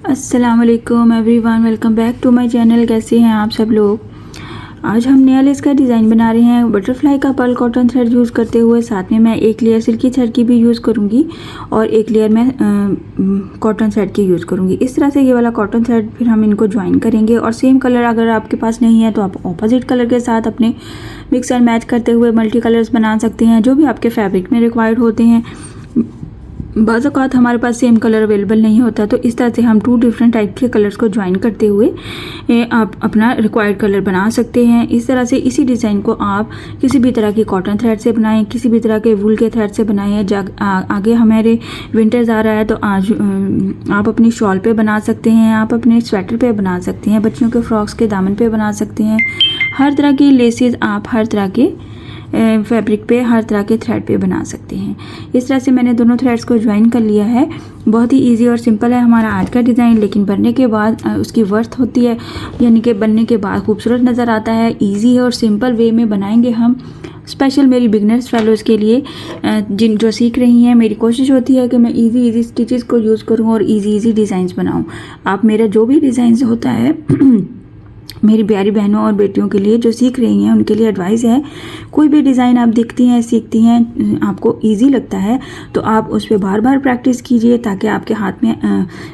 अस्सलाम वालेकुम everyone, welcome back to my channel. कैसे हैं आप सब लोग। आज हम नया लेस का डिज़ाइन बना रहे हैं बटरफ्लाई का पर्ल कॉटन थ्रेड यूज़ करते हुए। साथ में मैं एक लेयर सिल्की थ्रेड की भी यूज़ करूँगी और एक लेयर मैं कॉटन थ्रेड की यूज़ करूँगी। इस तरह से ये वाला कॉटन थ्रेड फिर हम इनको ज्वाइन करेंगे। और सेम कलर अगर आपके पास नहीं है तो आप ऑपोजिट कलर के साथ अपने मिक्स एंड मैच करते हुए मल्टी कलर्स बना सकते हैं, जो भी आपके फैब्रिक में रिक्वायर्ड होते हैं। बाज़ औक़ात हमारे पास सेम कलर अवेलेबल नहीं होता, तो इस तरह से हम 2 डिफरेंट टाइप के कलर्स को ज्वाइन करते हुए आप अपना रिक्वायर्ड कलर बना सकते हैं। इस तरह से इसी डिज़ाइन को आप किसी भी तरह की कॉटन थ्रेड से बनाएं, किसी भी तरह के वूल के थ्रेड से बनाएं। आगे हमारे विंटर्स आ रहा है तो आज आप अपनी शॉल पे बना सकते हैं, आप अपने स्वेटर पे बना सकते हैं, बच्चियों के फ्रॉक्स के दामन पे बना सकते हैं। हर तरह की लेसेस आप हर तरह के फैब्रिक पे, हर तरह के थ्रेड पे बना सकते हैं। इस तरह से मैंने दोनों थ्रेड्स को ज्वाइन कर लिया है। बहुत ही इजी और सिंपल है हमारा आज का डिज़ाइन, लेकिन बनने के बाद उसकी वर्थ होती है, यानी कि बनने के बाद खूबसूरत नज़र आता है। इजी है और सिंपल वे में बनाएंगे हम। स्पेशल मेरी बिगनर्स फेलोज़ के लिए जो सीख रही हैं, मेरी कोशिश होती है कि मैं इजी स्टिचेस को यूज़ करूँ और इजी डिज़ाइंस बनाऊँ। आप मेरा जो भी डिज़ाइंस होता है मेरी प्यारी बहनों और बेटियों के लिए जो सीख रही हैं उनके लिए एडवाइस है, कोई भी डिज़ाइन आप देखती हैं, सीखती हैं, आपको इजी लगता है तो आप उस पर बार बार प्रैक्टिस कीजिए, ताकि आपके हाथ में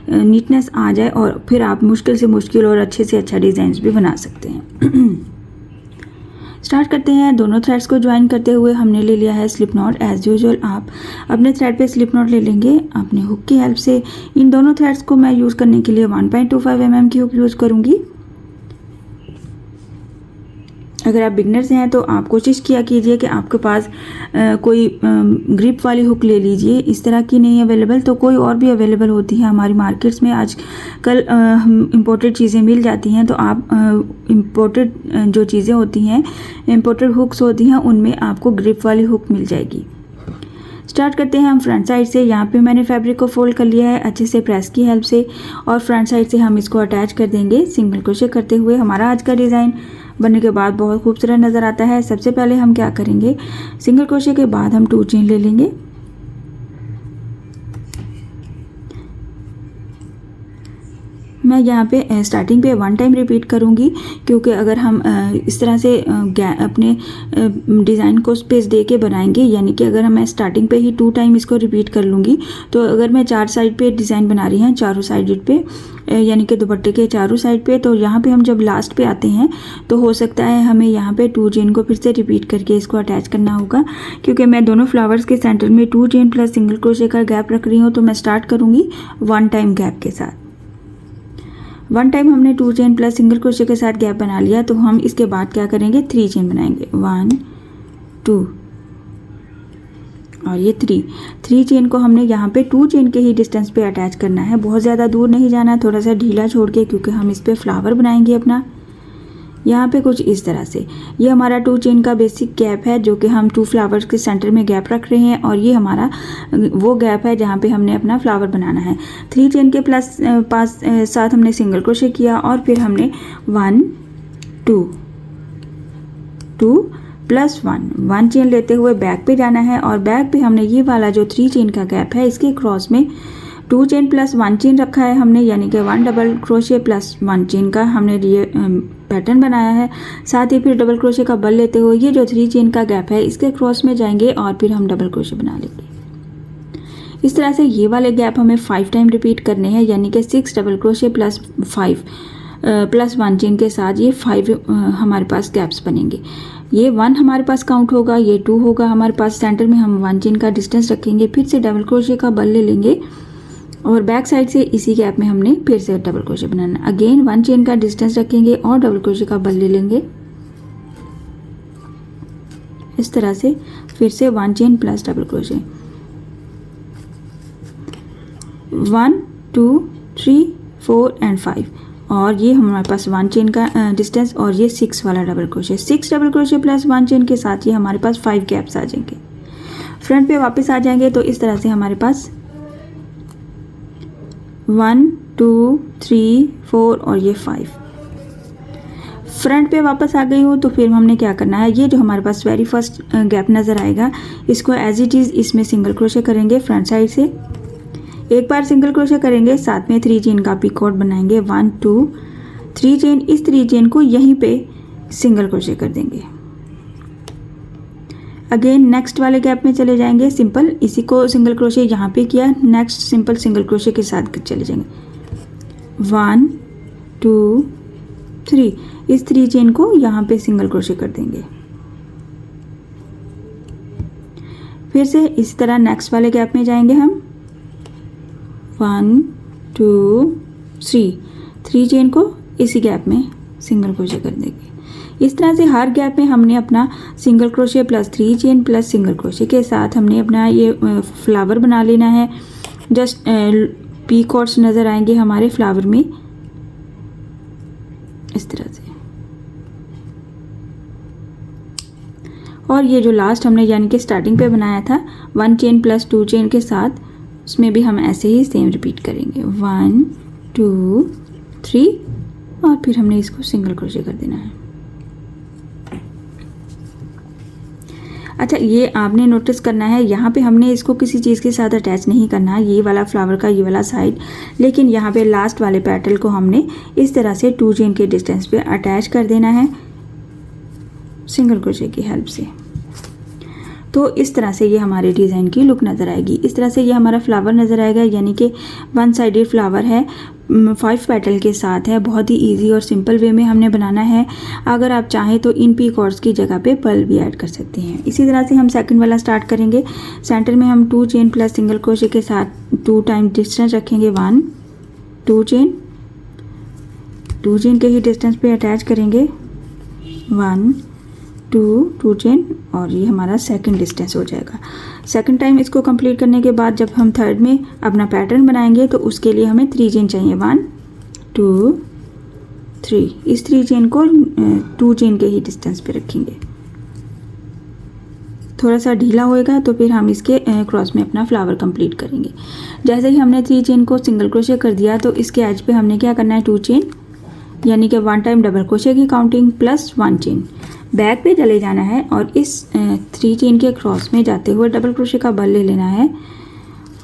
नीटनेस आ जाए और फिर आप मुश्किल से मुश्किल और अच्छे से अच्छा डिज़ाइंस भी बना सकते हैं। स्टार्ट करते हैं। दोनों थ्रेड्स को ज्वाइन करते हुए हमने ले लिया है स्लिप नॉट। एज यूजुअल आप अपने थ्रेड पे स्लिप नॉट ले लेंगे अपने हुक की हेल्प से। इन दोनों थ्रेड्स को मैं यूज़ करने के लिए 1.25 mm की हुक यूज़ करूँगी। अगर आप बिगनर्स हैं तो आप कोशिश किया कीजिए कि आपके पास कोई ग्रिप वाली हुक ले लीजिए। इस तरह की नहीं अवेलेबल तो कोई और भी अवेलेबल होती है हमारी मार्केट्स में। आज कल इम्पोर्टेड चीज़ें मिल जाती हैं, तो आप इम्पोर्टेड जो चीज़ें होती हैं, इम्पोर्टेड हुक्स होती हैं, उनमें आपको ग्रिप वाली हुक मिल जाएगी। स्टार्ट करते हैं हम फ्रंट साइड से। यहाँ पे मैंने फैब्रिक को फोल्ड कर लिया है अच्छे से प्रेस की हेल्प से, और फ्रंट साइड से हम इसको अटैच कर देंगे सिंगल क्रोशे करते हुए। हमारा आज का डिज़ाइन बनने के बाद बहुत खूबसूरत नज़र आता है। सबसे पहले हम क्या करेंगे, सिंगल क्रोशे के बाद हम 2 चेन ले लेंगे। मैं यहाँ पे स्टार्टिंग पे 1 टाइम रिपीट करूँगी, क्योंकि अगर हम इस तरह से अपने डिज़ाइन को स्पेस दे के बनाएंगे, यानी कि अगर मैं स्टार्टिंग पे ही 2 टाइम इसको रिपीट कर लूँगी, तो अगर मैं 4 साइड पे डिज़ाइन बना रही हैं, चारों साइड पे, यानी कि दुपट्टे के चारों साइड पे, तो यहाँ पे हम जब लास्ट पे आते हैं तो हो सकता है हमें यहाँ पे 2 चेन को फिर से रिपीट करके इसको अटैच करना होगा। क्योंकि मैं दोनों फ्लावर्स के सेंटर में 2 चेन प्लस सिंगल क्रोशे का गैप रख रही हूँ, तो मैं स्टार्ट करूँगी 1 टाइम गैप के साथ। 1 टाइम हमने 2 चेन प्लस सिंगल क्रोशे के साथ गैप बना लिया, तो हम इसके बाद क्या करेंगे, 3 चेन बनाएंगे। 1 2 और ये 3 चेन को हमने यहाँ पे 2 चेन के ही डिस्टेंस पे अटैच करना है। बहुत ज़्यादा दूर नहीं जाना है, थोड़ा सा ढीला छोड़ के, क्योंकि हम इस पर फ्लावर बनाएंगे अपना। यहाँ पे कुछ इस तरह से ये हमारा 2 चेन का बेसिक गैप है, जो कि हम 2 फ्लावर्स के सेंटर में गैप रख रहे हैं, और ये हमारा वो गैप है जहाँ पे हमने अपना फ्लावर बनाना है। 3 चेन के प्लस 5 साथ हमने सिंगल क्रोशे किया, और फिर हमने 1 2 2 प्लस 1 चेन लेते हुए बैक पे जाना है, और बैक पे हमने ये वाला जो 3 चेन का गैप है, इसके क्रॉस में 2 चेन प्लस 1 चेन रखा है हमने, यानी कि 1 डबल क्रोशे प्लस 1 चेन का हमने ये पैटर्न बनाया है। साथ ही फिर डबल क्रोशे का बल लेते हुए ये जो 3 चेन का गैप है इसके क्रॉस में जाएंगे, और फिर हम डबल क्रोशे बना लेंगे। इस तरह से ये वाले गैप हमें 5 टाइम रिपीट करने हैं, यानी कि 6 double crochet plus 5 plus 1 chain के साथ ये 5 हमारे पास गैप्स बनेंगे। ये 1 हमारे पास काउंट होगा, ये 2 होगा हमारे पास। सेंटर में हम 1 चेन का डिस्टेंस रखेंगे, फिर से डबल क्रोशे का बल ले लेंगे, और बैक साइड से इसी गैप में हमने फिर से डबल क्रोशे बनाना। अगेन 1 चेन का डिस्टेंस रखेंगे और डबल क्रोशे का बल ले लेंगे। इस तरह से फिर से 1 chain plus double crochet, 1 2 3 4 and 5, और ये हमारे पास 1 चेन का डिस्टेंस, और ये 6 वाला double crochet. 6 double crochet plus 1 chain के साथ ये हमारे पास 5 गैप्स आ जाएंगे। फ्रंट पे वापस आ जाएंगे, तो इस तरह से हमारे पास 1 2 3 4 और ये 5। फ्रंट पे वापस आ गई हूँ, तो फिर हमने क्या करना है, ये जो हमारे पास वेरी फर्स्ट गैप नज़र आएगा, इसको एज इट इज़ इसमें सिंगल क्रोशे करेंगे फ्रंट साइड से। एक बार सिंगल क्रोशे करेंगे, साथ में 3 चेन का पीकॉट बनाएंगे, 1 2 3 चेन। इस 3 चेन को यहीं पे सिंगल क्रोशे कर देंगे। अगेन नेक्स्ट वाले गैप में चले जाएंगे, सिंपल इसी को सिंगल क्रोशे यहाँ पे किया, नेक्स्ट सिंपल सिंगल क्रोशे के साथ चले जाएंगे, 1 2 3। इस 3 चेन को यहाँ पे सिंगल क्रोशे कर देंगे। फिर से इसी तरह नेक्स्ट वाले गैप में जाएंगे हम, 1 2 3 चेन को इसी गैप में सिंगल क्रोशे कर देंगे। इस तरह से हर गैप में हमने अपना single crochet plus 3 chain plus single crochet के साथ हमने अपना ये फ्लावर बना लेना है। जस्ट पी कॉर्ड्स नज़र आएंगे हमारे फ्लावर में इस तरह से। और ये जो लास्ट हमने यानी कि स्टार्टिंग पे बनाया था 1 चेन प्लस 2 चेन के साथ, उसमें भी हम ऐसे ही सेम रिपीट करेंगे, 1 2 3 और फिर हमने इसको सिंगल क्रोशे कर देना है। अच्छा, ये आपने नोटिस करना है, यहाँ पे हमने इसको किसी चीज़ के साथ अटैच नहीं करना, ये वाला फ्लावर का ये वाला साइड, लेकिन यहाँ पे लास्ट वाले पेटल को हमने इस तरह से 2 चेन के डिस्टेंस पे अटैच कर देना है सिंगल क्रोशे की हेल्प से। तो इस तरह से ये हमारे डिज़ाइन की लुक नज़र आएगी। इस तरह से ये हमारा फ्लावर नज़र आएगा, यानी कि 1 साइडेड फ्लावर है, 5 पेटल के साथ है। बहुत ही इजी और सिंपल वे में हमने बनाना है। अगर आप चाहें तो इन पी कॉर्ड्स की जगह पे पर्ल भी ऐड कर सकते हैं। इसी तरह से हम सेकंड वाला स्टार्ट करेंगे। सेंटर में हम 2 चेन प्लस सिंगल क्रोशे के साथ 2 टाइम डिस्टेंस रखेंगे, 1 2 चेन, 2 चेन के ही डिस्टेंस पे अटैच करेंगे, 1 2 चेन, और ये हमारा सेकंड डिस्टेंस हो जाएगा। सेकंड टाइम इसको कंप्लीट करने के बाद जब हम थर्ड में अपना पैटर्न बनाएंगे तो उसके लिए हमें 3 चेन चाहिए, 1 2 3। इस 3 चेन को 2 चेन के ही डिस्टेंस पे रखेंगे। थोड़ा सा ढीला होएगा तो फिर हम इसके क्रॉस में अपना फ्लावर कंप्लीट करेंगे। जैसे ही हमने 3 चेन को सिंगल क्रोशे कर दिया तो इसके एज पे हमने क्या करना है, 2 चेन, यानी कि 1 टाइम डबल क्रोशे की काउंटिंग प्लस 1 चेन, बैक पे चले जाना है और इस 3 चेन के क्रॉस में जाते हुए डबल क्रोशे का बल ले लेना है,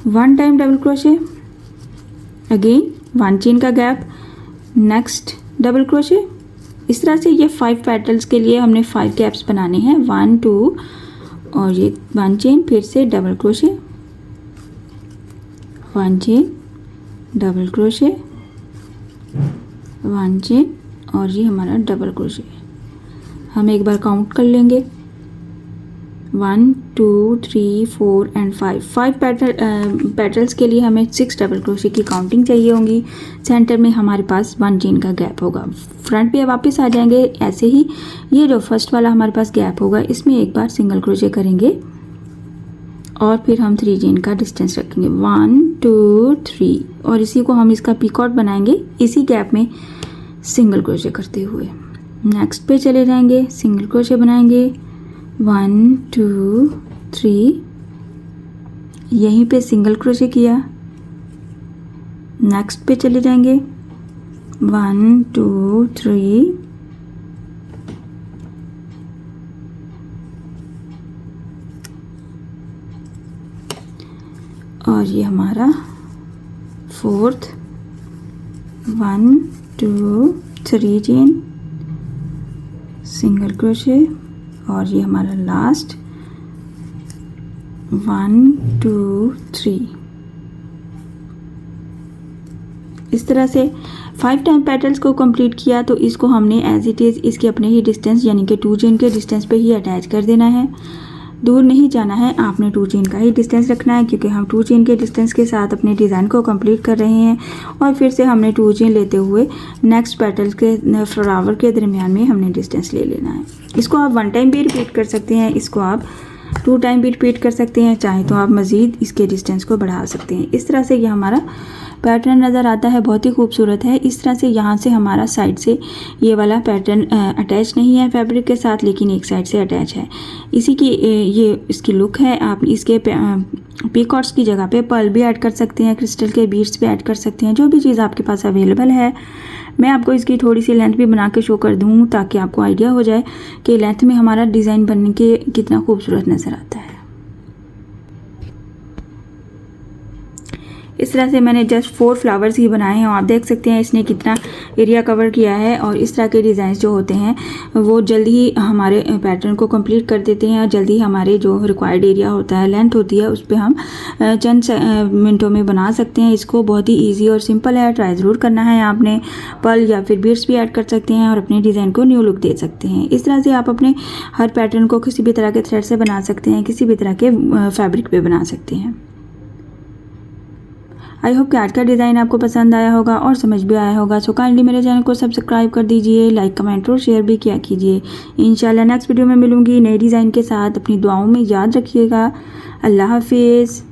1 time double crochet, again 1 chain का गैप, नेक्स्ट डबल क्रोशे। इस तरह से ये 5 पेटल्स के लिए हमने 5 गैप्स बनाने हैं, 1 2 और ये 1 चेन, फिर से double crochet, 1 chain double crochet, 1 chain और ये हमारा डबल क्रोशे। हम एक बार काउंट कर लेंगे, 1 2 3 4 एंड 5 पेटल्स के लिए हमें 6 डबल क्रोशे की काउंटिंग चाहिए होंगी। सेंटर में हमारे पास 1 चेन का गैप होगा। फ्रंट पे वापस आ जाएंगे, ऐसे ही ये जो फर्स्ट वाला हमारे पास गैप होगा इसमें एक बार सिंगल क्रोशे करेंगे और फिर हम 3 चेन का डिस्टेंस रखेंगे, 1 2 3, और इसी को हम इसका पीकॉट बनाएंगे इसी गैप में सिंगल क्रोशे करते हुए। नेक्स्ट पे चले जाएंगे, सिंगल क्रोशे बनाएंगे, 1 2 3, यहीं पे सिंगल क्रोशे किया। नेक्स्ट पे चले जाएंगे, 1 2 3, और ये हमारा 4th, 1 2 3 चेन, सिंगल क्रोशे, और ये हमारा लास्ट 1 2 3। इस तरह से 5 टाइम पेटल्स को कंप्लीट किया तो इसको हमने एज इट इज़ इसके अपने ही डिस्टेंस यानी कि 2 चेन के डिस्टेंस पे ही अटैच कर देना है। दूर नहीं जाना है, आपने 2 चेन का ही डिस्टेंस रखना है क्योंकि हम 2 चेन के डिस्टेंस के साथ अपने डिज़ाइन को कंप्लीट कर रहे हैं। और फिर से हमने 2 चेन लेते हुए नेक्स्ट पेटल के फ्लावर के दरमियान में हमने डिस्टेंस ले लेना है। इसको आप 1 टाइम भी रिपीट कर सकते हैं, इसको आप 2 टाइम भी रिपीट कर सकते हैं, चाहे तो आप मज़ीद इसके डिस्टेंस को बढ़ा सकते हैं। इस तरह से ये हमारा पैटर्न नज़र आता है, बहुत ही खूबसूरत है। इस तरह से यहाँ से हमारा साइड से ये वाला पैटर्न अटैच नहीं है फैब्रिक के साथ, लेकिन एक साइड से अटैच है। इसी की ये इसकी लुक है। आप इसके पीकॉट्स की जगह पे पर्ल भी ऐड कर सकते हैं, क्रिस्टल के बीड्स भी ऐड कर सकते हैं, जो भी चीज़ आपके पास अवेलेबल है। मैं आपको इसकी थोड़ी सी लेंथ भी बना के शो कर दूँ ताकि आपको आइडिया हो जाए कि लेंथ में हमारा डिज़ाइन बनने के कितना खूबसूरत नज़र आता है। इस तरह से मैंने जस्ट 4 फ्लावर्स ही बनाए हैं और आप देख सकते हैं इसने कितना एरिया कवर किया है। और इस तरह के डिज़ाइन जो होते हैं वो जल्दी ही हमारे पैटर्न को कंप्लीट कर देते हैं और जल्दी हमारे जो रिक्वायर्ड एरिया होता है, लेंथ होती है, उस पर हम चंद मिनटों में बना सकते हैं। इसको बहुत ही ईजी और सिंपल है, ट्राई ज़रूर करना है आपने। पर्ल या फिर बीड्स भी ऐड कर सकते हैं और अपने डिज़ाइन को न्यू लुक दे सकते हैं। इस तरह से आप अपने हर पैटर्न को किसी भी तरह के थ्रेड से बना सकते हैं, किसी भी तरह के फैब्रिक पे बना सकते हैं। आई होप कि आज का डिज़ाइन आपको पसंद आया होगा और समझ भी आया होगा। सो काइंडली मेरे चैनल को सब्सक्राइब कर दीजिए, लाइक कमेंट और शेयर भी किया कीजिए। इंशाल्लाह नेक्स्ट वीडियो में मिलूंगी नए डिज़ाइन के साथ। अपनी दुआओं में याद रखिएगा। अल्लाह हाफिज़।